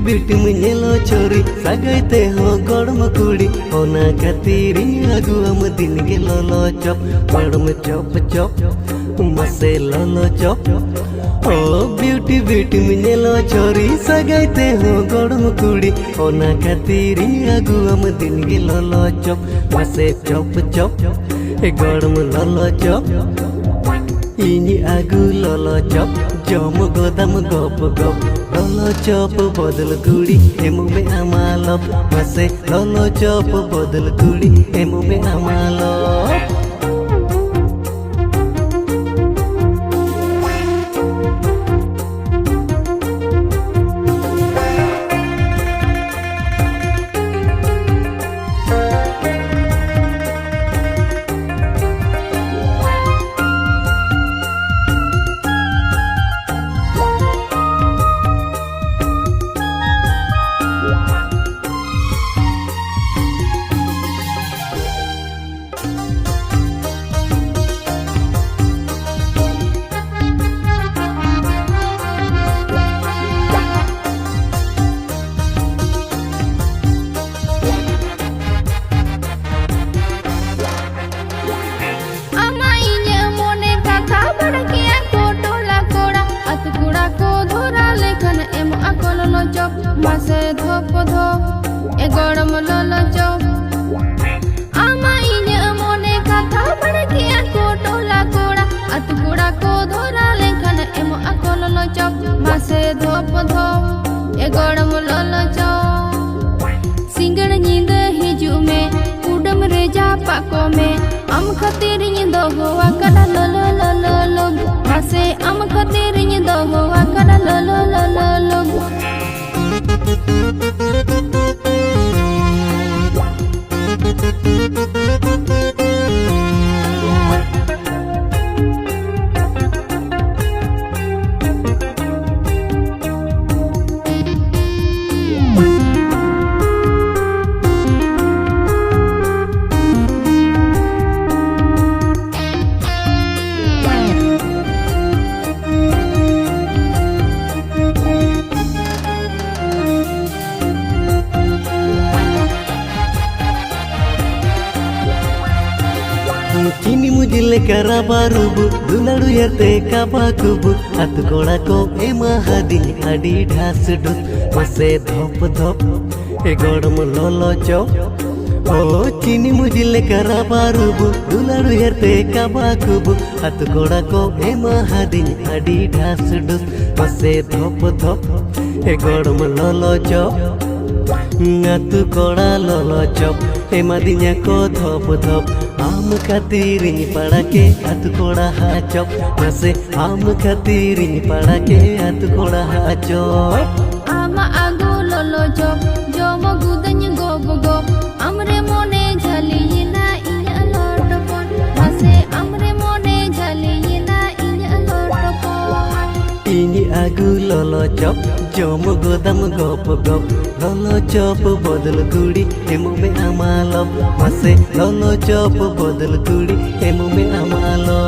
bit मुझेलो छोरी सगैते हो गड़म कुड़ी होना खातिर आगु हम दिन के ललो चप गड़म चप चप मसे ललो चप ओ ब्यूटी बिट मुझेलो छोरी सगैते हो गड़म कुड़ी होना खातिर आगु हम दिन के ललो चप मसे चप चप गड़म ललो चप इनी आगु ललो चप जम गोदाम गप गप ललो चप बदल कुड़ी एमु में आमालप मसे ललो चप बदल कुड़ी एमु में आमालप मसे धोप धोप ए गड़म ललो चप आमा इने मोने कथा बड़किया को टोला कोड़ा अतकुड़ा को धोरा लेखन एमो अको ललो चप मसे धोप धोप ए गड़म ललो चप सिंगड़ नींद हिजू में कुडम रे जापा को में अम खतिर दो हुआ कड़ा ललो ललो लोग मसे अम खतिर दो हुआ कड़ा ललो ललो लोग चीनी मुझे कराबारुबु दुलाड़ू यते काबाकुबु अत कोड़ा को एमा हादिन आडी ढास डु मसे धोप धोप ए गड़म ललो चप ओ चीनी मुझे कराबारुबु दुलाड़ू यते काबाकुबु अत कोड़ा को एमा हादिन आडी ढास डु मसे धोप धोप ए गड़म ललो चप अत कोड़ा ललो चप एमा दिन्या को धोप धोप आम खातिर पड़ा के अत कोड़ा हा चप मसे आम खातिर पड़ा के अत कोड़ा हा चप आमा आगो ललो चप जम गुदन गोब गोब हमरे मोने झली ना इन लटपन मसे हमरे मोने झली ना इन लटपन इनी आगु ललो चप जम गोदाम गप गप ললো চপ বদল কুড়ি এমু মে আমালো মাসে ললো চপ বদল কুড়ি এমু মে আমালো